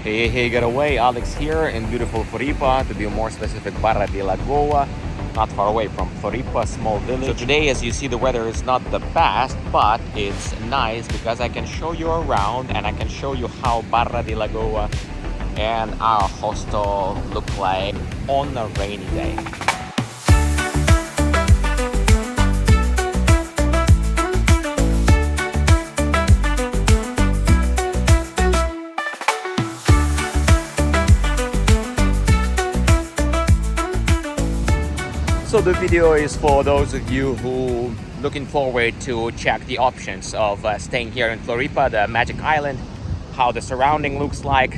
Hey, get away, Alex here in beautiful Floripa, to be more specific, Barra da Lagoa, not far away from Floripa, small village. So today, as you see, the weather is not the best, but it's nice because I can show you around and I can show you how Barra da Lagoa and our hostel look like on a rainy day. So the video is for those of you who looking forward to check the options of staying here in Floripa, the Magic Island, how the surrounding looks like,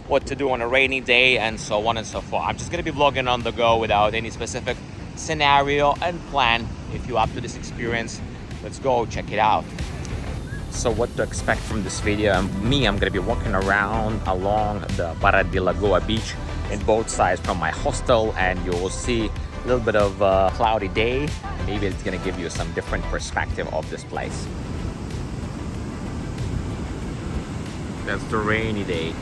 what to do on a rainy day, and so on and so forth. I'm just gonna be vlogging on the go without any specific scenario and plan. If you're up to this experience, let's go check it out. So what to expect from this video? I'm gonna be walking around along the Barra da Lagoa beach in both sides from my hostel, and you will see a little bit of a cloudy day. Maybe it's gonna give you some different perspective of this place. That's the rainy day.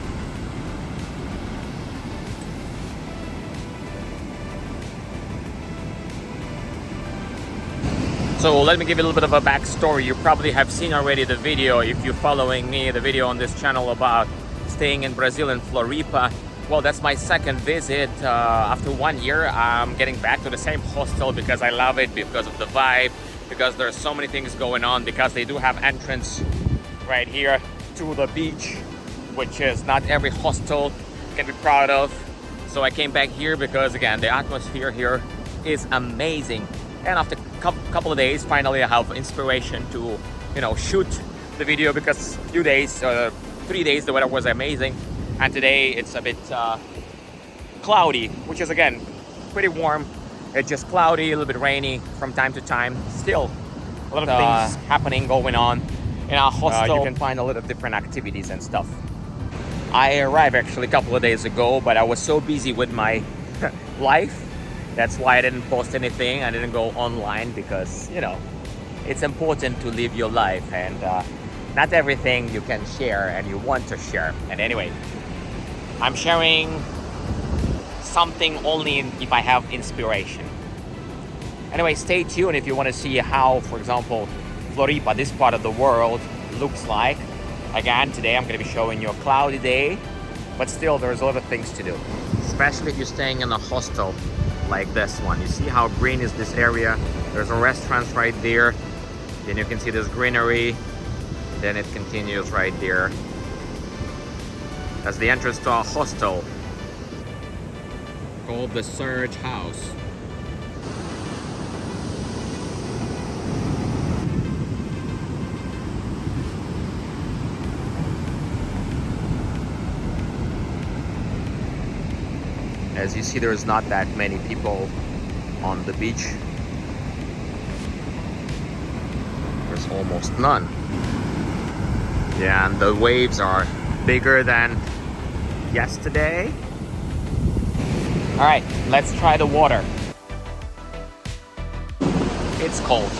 So let me give you a little bit of a backstory. You probably have seen already the video, if you're following me, the video on this channel about staying in Brazil in Floripa. Well, that's my second visit. After 1 year, I'm getting back to the same hostel because I love it, because of the vibe, because there's so many things going on, because they do have entrance right here to the beach, which is not every hostel can be proud of. So I came back here because, again, the atmosphere here is amazing. And after a couple of days, finally I have inspiration to, shoot the video, because a few days, 3 days, the weather was amazing. And today it's a bit cloudy, which is, again, pretty warm. It's just cloudy, a little bit rainy from time to time. Still a lot of things happening, going on. In our hostel, you can find a lot of different activities and stuff. I arrived actually a couple of days ago, but I was so busy with my life. That's why I didn't post anything. I didn't go online because, it's important to live your life, and not everything you can share and you want to share. And anyway, I'm sharing something only if I have inspiration. Anyway, stay tuned if you want to see how, for example, Floripa, this part of the world, looks like. Again, today I'm going to be showing you a cloudy day, but still there's a lot of things to do. Especially if you're staying in a hostel like this one. You see how green is this area? There's a restaurant right there. Then you can see this greenery. Then it continues right there. That's the entrance to our hostel, called the Surge House. As you see, there's not that many people on the beach. There's almost none. Yeah, and the waves are bigger than yesterday. All right, let's try the water. It's cold.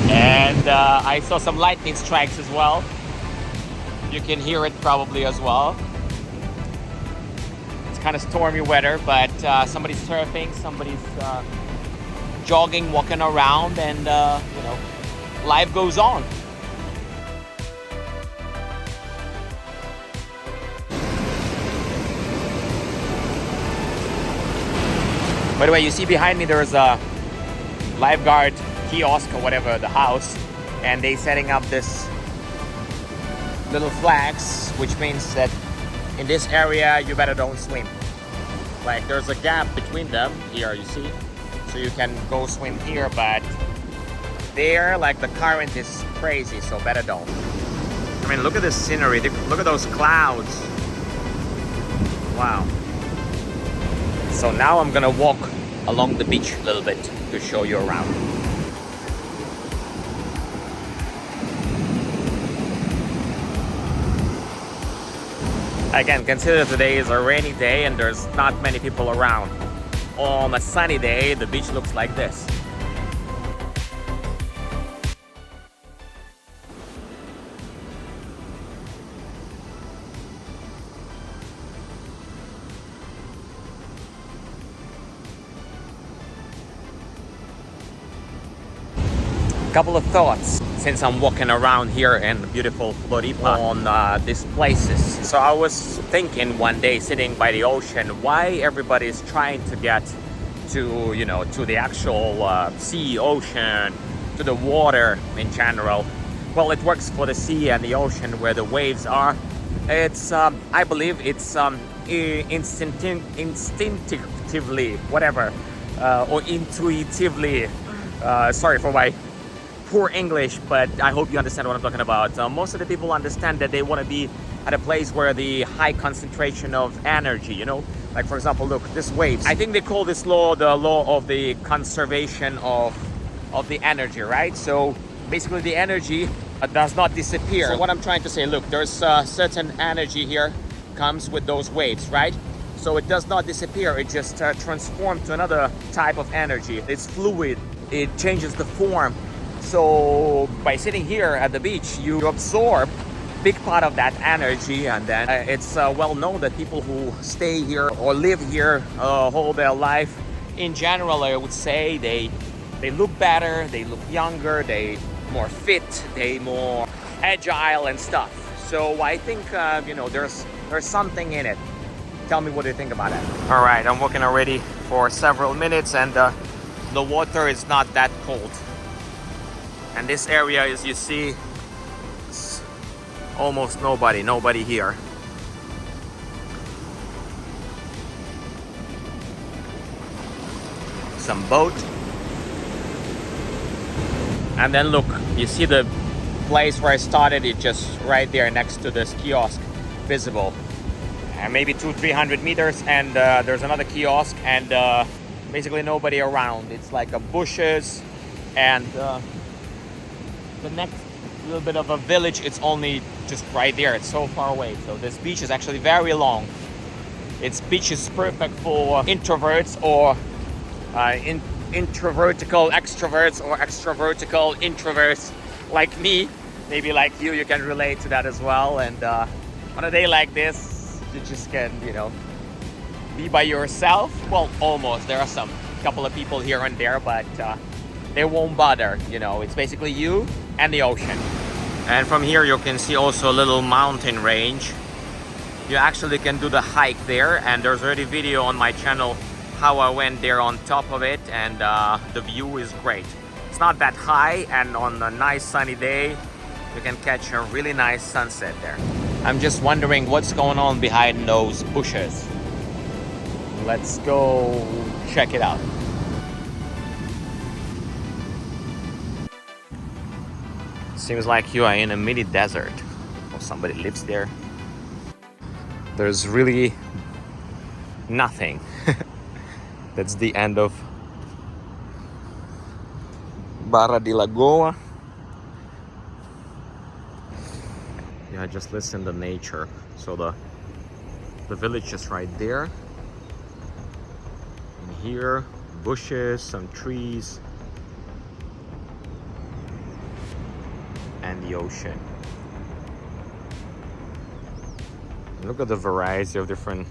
And I saw some lightning strikes as well. You can hear it probably as well. It's kind of stormy weather, but somebody's surfing, somebody's jogging, walking around, and life goes on. By the way, you see behind me there's a lifeguard kiosk or whatever, the house, and they setting up this little flags, which means that in this area you better don't swim. Like, there's a gap between them here, you see, so you can go swim here, but there, like, the current is crazy, so better don't. I mean, look at this scenery, look at those clouds. Wow. So now I'm gonna walk along the beach a little bit to show you around. Again, consider today is a rainy day and there's not many people around. On a sunny day, the beach looks like this. Couple of thoughts since I'm walking around here in beautiful Floripa on these places. So I was thinking one day sitting by the ocean, why everybody is trying to get to, you know, to the actual sea, ocean, to the water in general. Well, it works for the sea and the ocean where the waves are. It's, I believe it's instinctively, whatever, or intuitively, sorry for my poor English, but I hope you understand what I'm talking about. Most of the people understand that they want to be at a place where the high concentration of energy, you know, like for example, look, this waves. I think they call this law the law of the conservation of the energy, right? So basically the energy does not disappear. So what I'm trying to say, look, there's certain energy here comes with those waves, right? So it does not disappear, it just transforms to another type of energy. It's fluid, it changes the form. So by sitting here at the beach, you absorb big part of that energy, and then it's well known that people who stay here or live here whole their life, in general, I would say they look better, they look younger, they more fit, they more agile and stuff. So I think you know, there's something in it. Tell me what you think about it. All right, I'm walking already for several minutes, and the water is not that cold. And this area, as you see, it's almost nobody here. Some boat. And then look, you see the place where I started, it's just right there next to this kiosk, visible. And maybe 200-300 meters, and there's another kiosk, and basically nobody around. It's like a bushes, and the next little bit of a village, it's only just right there. It's so far away. So this beach is actually very long. Its beach is perfect for introverts or introvertical extroverts or extrovertical introverts like me. Maybe like you can relate to that as well. And on a day like this, you just can, you know, be by yourself. Well, almost. There are some couple of people here and there, but they won't bother, you know. It's basically you and the ocean. And from here you can see also a little mountain range. You actually can do the hike there, and there's already video on my channel how I went there on top of it, and the view is great. It's not that high, and on a nice sunny day you can catch a really nice sunset there. I'm just wondering what's going on behind those bushes. Let's go check it out. Seems like you are in a mini desert, or somebody lives there. There's really nothing. That's the end of Barra da Lagoa. Yeah, just listen to nature. So the village is right there. And here, bushes, some trees, and the ocean. Look at the variety of different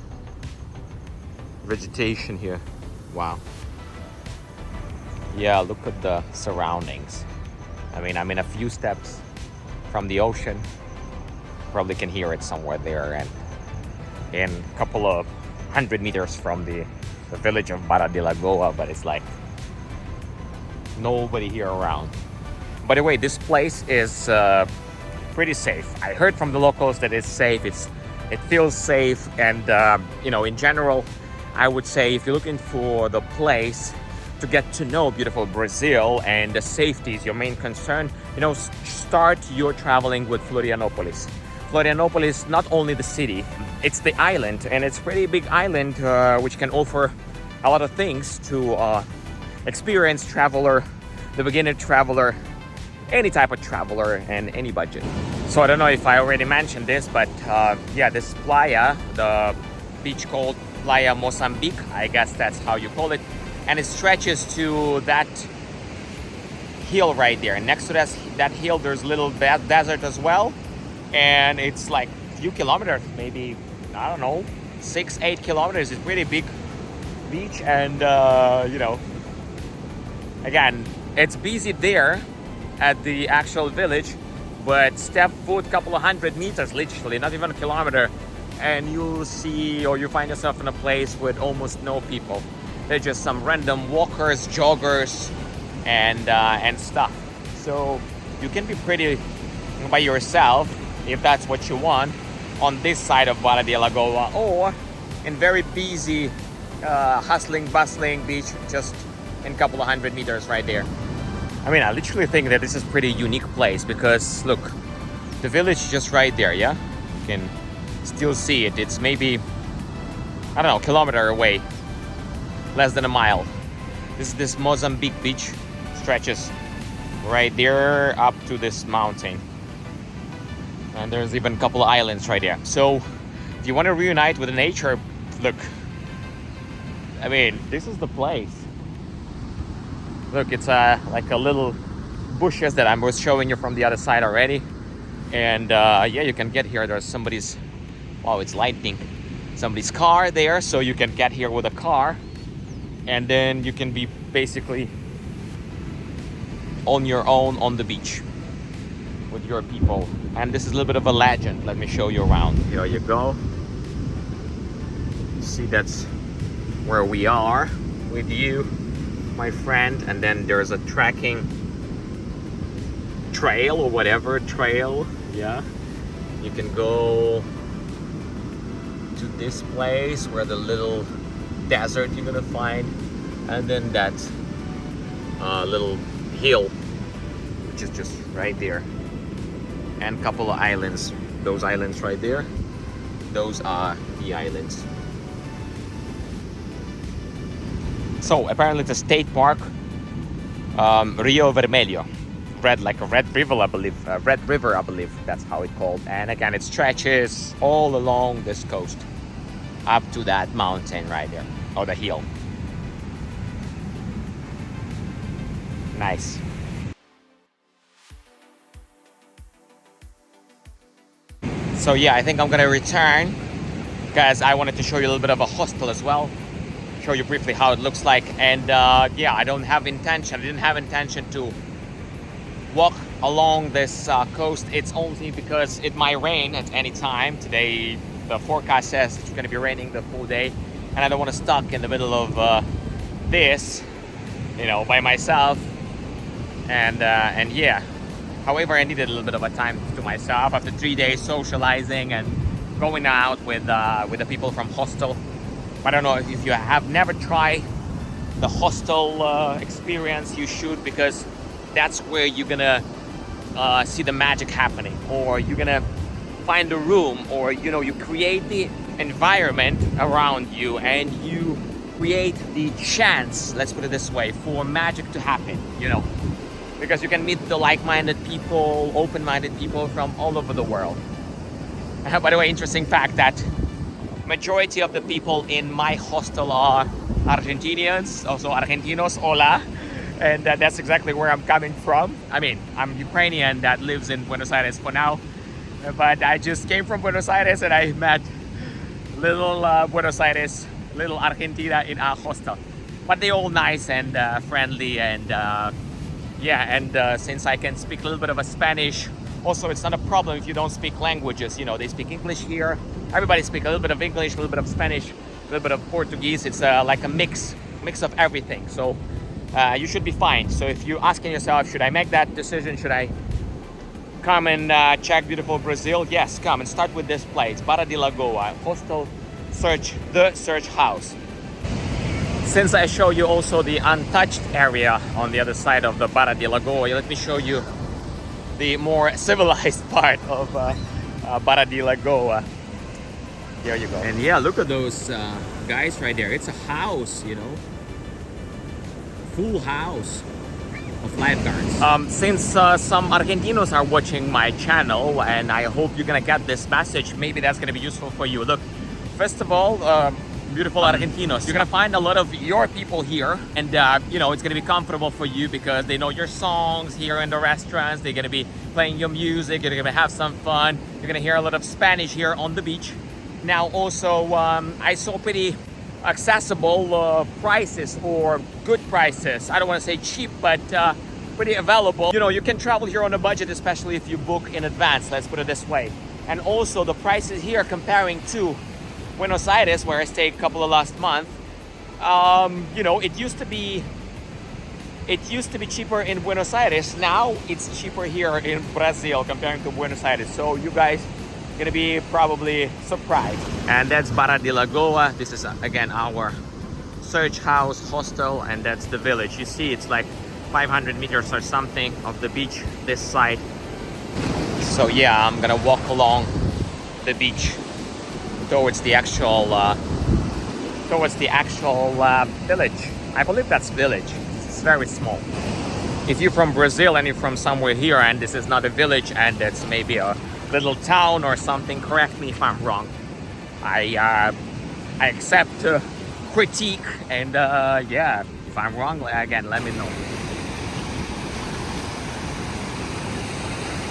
vegetation here. Wow. Yeah, look at the surroundings. I mean, I'm in a few steps from the ocean. Probably can hear it somewhere there, and in a couple of 100 meters from the village of Barra da Lagoa, but it's like nobody here around. By the way, this place is pretty safe. I heard from the locals that it's safe. It feels safe, and you know, in general, I would say if you're looking for the place to get to know beautiful Brazil and the safety is your main concern, you know, start your traveling with Florianopolis. Florianopolis, not only the city, it's the island, and it's a pretty big island which can offer a lot of things to experienced traveler, the beginner traveler, any type of traveler, and any budget. So I don't know if I already mentioned this, but yeah, this playa, the beach called Playa Mocambique, I guess that's how you call it, and it stretches to that hill right there. Next to that hill, there's a little desert as well, and it's like a few kilometers, maybe, I don't know, 6-8 kilometers. It's pretty big beach, and you know, again, it's busy there, at the actual village, but step foot couple of 100 meters, literally, not even a kilometer, and you'll see, or you find yourself in a place with almost no people. They're just some random walkers, joggers, and stuff. So you can be pretty by yourself if that's what you want on this side of Barra da Lagoa, or in very busy, hustling, bustling beach, just in a couple of 100 meters right there. I mean, I literally think that this is a pretty unique place because look, the village is just right there, yeah? You can still see it. It's maybe, I don't know, a kilometer away, less than a mile. This Mocambique beach stretches right there up to this mountain. And there's even a couple of islands right there. So if you want to reunite with the nature, look, I mean, this is the place. Look, it's like a little bushes that I was showing you from the other side already. And yeah, you can get here. There's somebody's, wow, it's lightning. Somebody's car there, so you can get here with a car. And then you can be basically on your own on the beach with your people. And this is a little bit of a legend. Let me show you around. Here you go. See, that's where we are with you, my friend. And then there's a trekking trail or whatever trail. Yeah, you can go to this place where the little desert you're gonna find, and then that little hill, which is just right there, and a couple of islands. Those islands right there, those are the islands. So apparently it's a state park, Rio Vermelho, like a red river, I believe. Red River, I believe that's how it's called. And again, it stretches all along this coast up to that mountain right there, or the hill. Nice. So yeah, I think I'm gonna return because I wanted to show you a little bit of a hostel as well. Show you briefly how it looks like. And yeah, I didn't have intention to walk along this coast. It's only because it might rain at any time. Today the forecast says it's going to be raining the full day, and I don't want to stuck in the middle of this, you know, by myself. And yeah, however, I needed a little bit of a time to myself after 3 days socializing and going out with the people from Hostel. I don't know if you have never tried the Hostel experience. You should, because that's where you're gonna see the magic happening, or you're gonna find a room, or you know, you create the environment around you and you create the chance, let's put it this way, for magic to happen, you know, because you can meet the like-minded people, open-minded people from all over the world. By the way, interesting fact that majority of the people in my hostel are Argentinians, also Argentinos, hola. And that's exactly where I'm coming from. I mean, I'm Ukrainian that lives in Buenos Aires for now, but I just came from Buenos Aires and I met little Buenos Aires, little Argentina in our hostel. But they're all nice and friendly, and yeah, and since I can speak a little bit of a Spanish, also it's not a problem if you don't speak languages. You know, they speak English here. Everybody speaks a little bit of English, a little bit of Spanish, a little bit of Portuguese. It's like a mix of everything. So you should be fine. So if you're asking yourself, should I make that decision? Should I come and check beautiful Brazil? Yes, come and start with this place, Barra da Lagoa, Hostel, the search house. Since I show you also the untouched area on the other side of the Barra da Lagoa, let me show you the more civilized part of Barra da Lagoa. There you go. And yeah, look at those guys right there. It's a house, you know, full house of lifeguards. Since some Argentinos are watching my channel, and I hope you're gonna get this message, maybe that's gonna be useful for you. Look, first of all, beautiful Argentinos, you're gonna find a lot of your people here, and you know, it's gonna be comfortable for you because they know your songs here in the restaurants. They're gonna be playing your music. You're gonna have some fun. You're gonna hear a lot of Spanish here on the beach. Now also, I saw pretty accessible prices, or good prices. I don't want to say cheap, but pretty available. You know, you can travel here on a budget, especially if you book in advance, let's put it this way. And also the prices here comparing to Buenos Aires, where I stayed a couple of last month, you know, it used to be cheaper in Buenos Aires. Now it's cheaper here in Brazil comparing to Buenos Aires. So you guys gonna be probably surprised. And that's Barra da Lagoa. This is again our search house, hostel, and that's the village. You see it's like 500 meters or something of the beach this side. So yeah, I'm gonna walk along the beach towards the actual village. I believe that's village. It's very small. If you're from Brazil and you're from somewhere here and this is not a village and it's maybe a little town or something, correct me if I'm wrong. I accept critique, and yeah, if I'm wrong, again, let me know.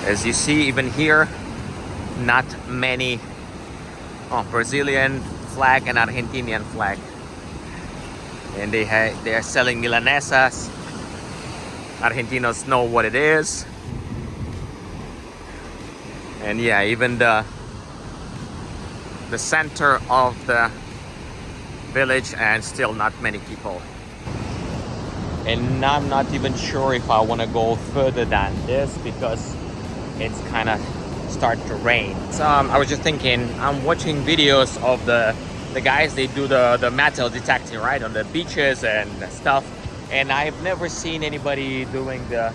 As you see, even here, not many Brazilian flag and Argentinian flag, and they are selling milanesas. Argentinos know what it is. And yeah, even the center of the village, and still not many people. And I'm not even sure if I want to go further than this because it's kind of start to rain. So I was just thinking, I'm watching videos of the guys, they do the metal detecting, right, on the beaches and stuff, and I've never seen anybody doing the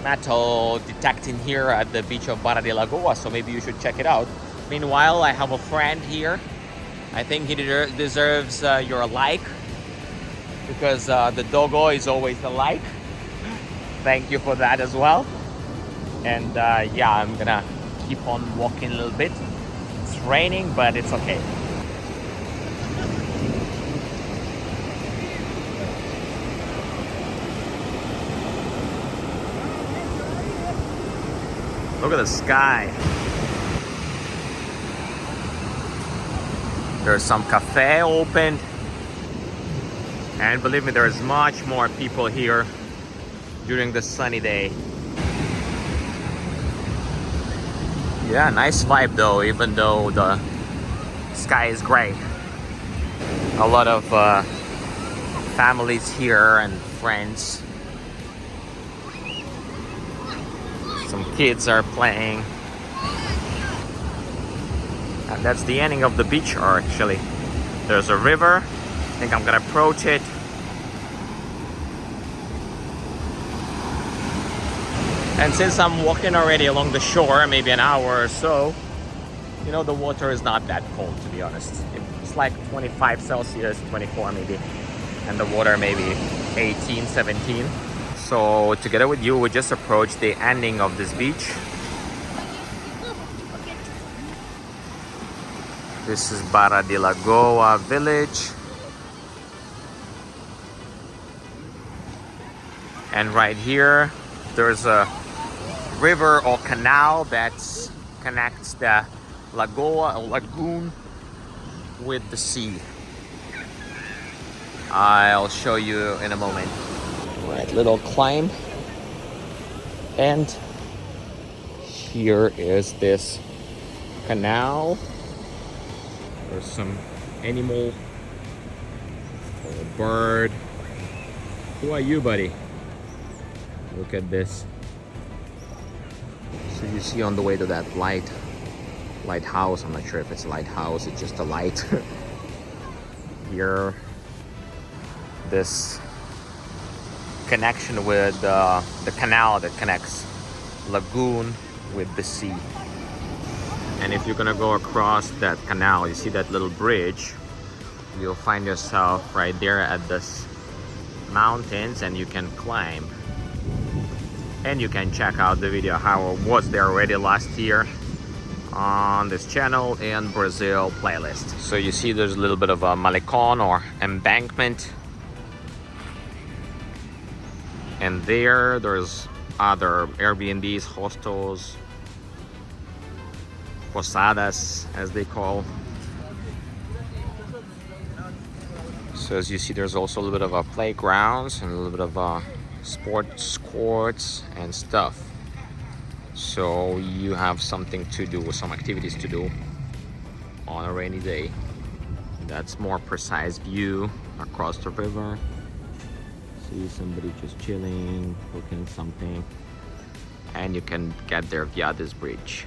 metal detecting here at the beach of Barra da Lagoa, so maybe you should check it out. Meanwhile, I have a friend here. I think he deserves your like, because the doggo is always a like. Thank you for that as well. And yeah, I'm gonna keep on walking a little bit. It's raining, but it's okay. Look at the sky. There's some cafe open. And believe me, there's much more people here during the sunny day. Yeah, nice vibe though, even though the sky is gray. A lot of families here and friends. Some kids are playing. And that's the ending of the beach, or actually there's a river. I think I'm gonna approach it. And since I'm walking already along the shore, maybe an hour or so, you know, the water is not that cold, to be honest. It's like 25 Celsius, 24 maybe. And the water maybe 18, 17. So together with you, we just approached the ending of this beach. This is Barra da Lagoa village. And right here, there's a river or canal that connects the lagoa or lagoon with the sea. I'll show you in a moment. Right, little climb. And here is this canal. There's some animal or a bird. Who are you, buddy? Look at this. So you see on the way to that lighthouse, I'm not sure if it's a lighthouse, it's just a light. Here, this connection with the canal that connects lagoon with the sea. And if you're gonna go across that canal, you see that little bridge, you'll find yourself right there at this mountains, and you can climb. And you can check out the video how I was there already last year on this channel in Brazil playlist. So you see there's a little bit of a malecon or embankment. And there's other Airbnbs, hostels, posadas as they call. So as you see, there's also a little bit of a playgrounds and a little bit of sports courts and stuff. So you have something to do, some activities to do on a rainy day. That's more precise view across the river. See somebody just chilling, cooking something. And you can get there via this bridge.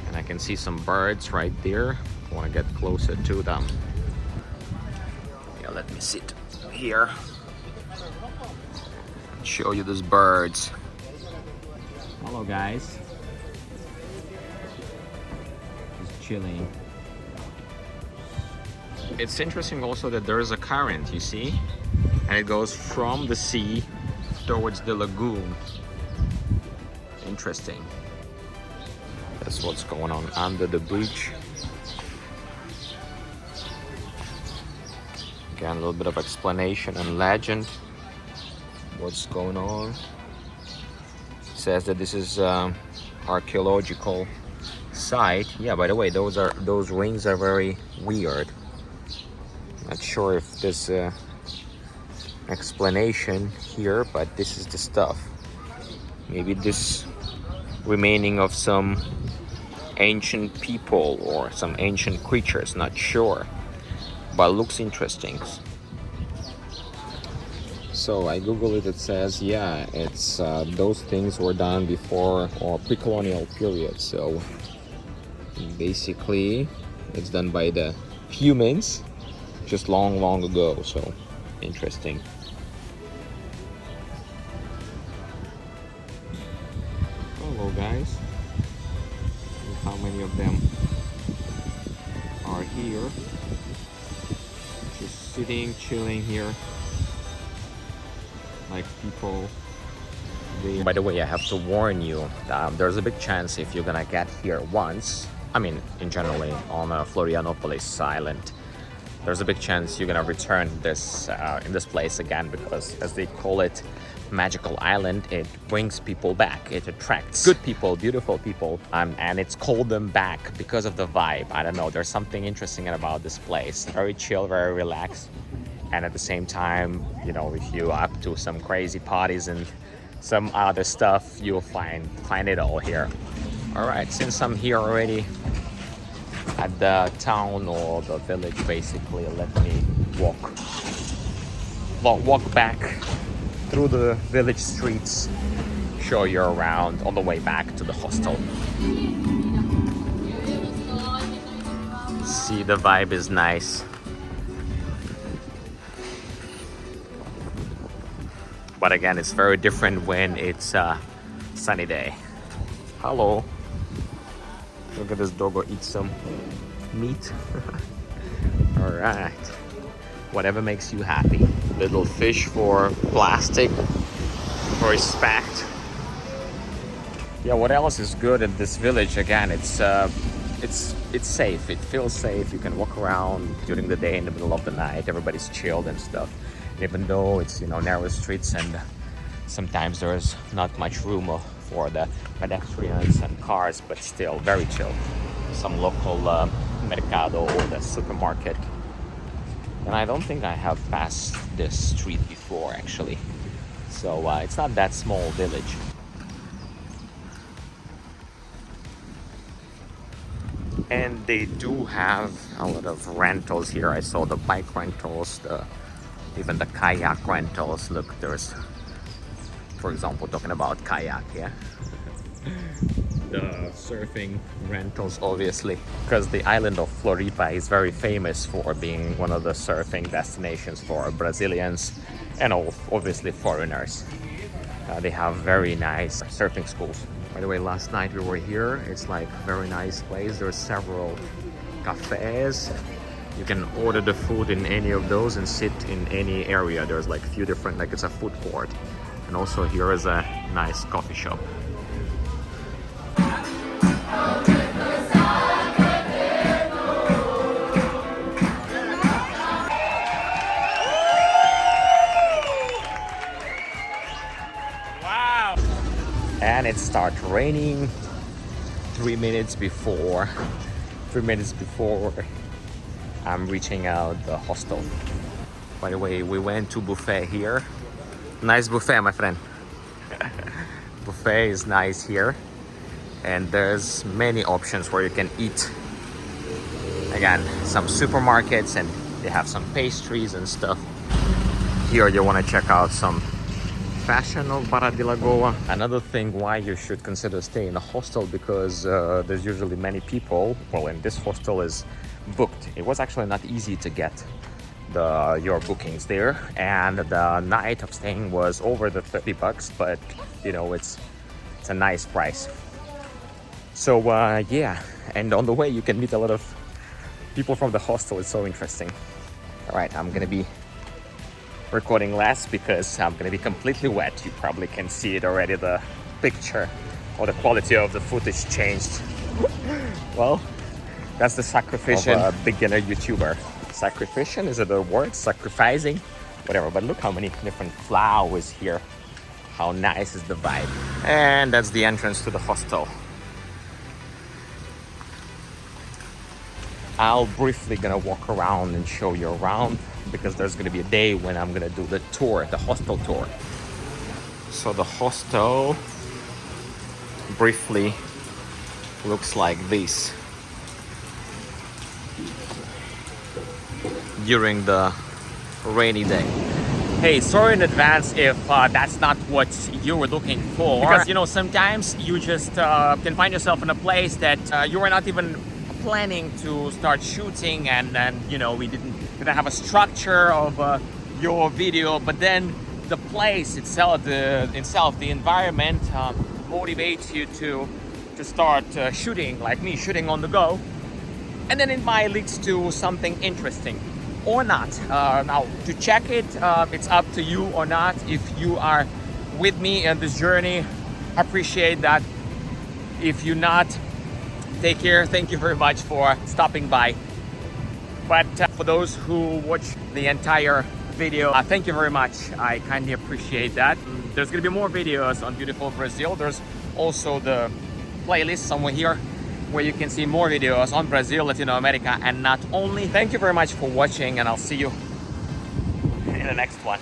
And I can see some birds right there. I want to get closer to them. Yeah, let me sit here. Show you these birds. Hello guys. Just chilling. It's interesting also that there is a current, you see? And it goes from the sea towards the lagoon. Interesting. That's what's going on under the bridge. Again, a little bit of explanation and legend. What's going on? It says that this is archaeological site. Yeah, by the way, those rings are very weird. Not sure if there's explanation here, but this is the stuff. Maybe this remaining of some ancient people or some ancient creatures, not sure, but looks interesting. So I googled it, it says, yeah, it's those things were done before or pre-colonial period. So basically it's done by the humans just long ago. So interesting. Hello guys. Look how many of them are here. Just sitting, chilling here. Like people. By the way, I have to warn you, there's a big chance if you're gonna get here once, I mean, in generally on Florianopolis island, there's a big chance you're gonna return this in this place again, because as they call it, magical island, it brings people back. It attracts good people, beautiful people, and it's called them back because of the vibe. I don't know, there's something interesting about this place. Very chill, very relaxed. And at the same time, you know, if you're up to some crazy parties and some other stuff, you'll find it all here. All right, since I'm here already at the town or the village, basically, let me walk back through the village streets, show you around on the way back to the hostel. See, the vibe is nice. But again, it's very different when it's a sunny day. Hello. Look at this doggo eat some meat. All right. Whatever makes you happy. Little fish for plastic, for respect. Yeah, what else is good in this village? Again, it's safe. It feels safe. You can walk around during the day, in the middle of the night. Everybody's chilled and stuff. Even though it's, you know, narrow streets and sometimes there's not much room for the pedestrians and cars, but still very chill. Some local mercado or the supermarket. And I don't think I have passed this street before, actually. So it's not that small village. And they do have a lot of rentals here. I saw the bike rentals, even the kayak rentals. Look, there's, for example, talking about kayak, yeah? The surfing rentals, obviously, because the island of Floripa is very famous for being one of the surfing destinations for Brazilians and obviously foreigners. They have very nice surfing schools. By the way, last night we were here. It's like a very nice place. There's several cafes. You can order the food in any of those and sit in any area. There's like a few different, like it's a food court. And also here is a nice coffee shop. Wow! And it starts raining 3 minutes before I'm reaching out the hostel. By the way, we went to buffet here. Nice buffet, my friend. Buffet is nice here, and there's many options where you can eat. Again, some supermarkets, and they have some pastries and stuff. Here you want to check out some fashion of Barra da Lagoa. Another thing why you should consider staying in a hostel, because there's usually many people. Well, and this hostel is booked. It was actually not easy to get your bookings there, and the night of staying was over the $30, but you know, it's a nice price. So yeah, and on the way you can meet a lot of people from the hostel. It's so interesting. All right, I'm gonna be recording less because I'm gonna be completely wet. You probably can see it already, the picture or the quality of the footage changed. Well, that's the sacrificial of a beginner YouTuber. Sacrificial, is it a word? Sacrificing? Whatever, but look how many different flowers here. How nice is the vibe. And that's the entrance to the hostel. I'll briefly gonna walk around and show you around, because there's gonna be a day when I'm gonna do the tour, the hostel tour. So the hostel briefly looks like this during the rainy day. Hey, sorry in advance if that's not what you were looking for, because you know, sometimes you just can find yourself in a place that you were not even planning to start shooting, and you know, we didn't have a structure of your video, but then the place itself, the environment motivates you to start shooting, like me, shooting on the go, and then it might lead to something interesting or not. Now, to check it, it's up to you or not. If you are with me in this journey, I appreciate that. If you're not, take care. Thank you very much for stopping by. But for those who watch the entire video, thank you very much. I kindly appreciate that. There's gonna be more videos on beautiful Brazil. There's also the playlist somewhere here where you can see more videos on Brazil, Latin America, and not only. Thank you very much for watching, and I'll see you in the next one.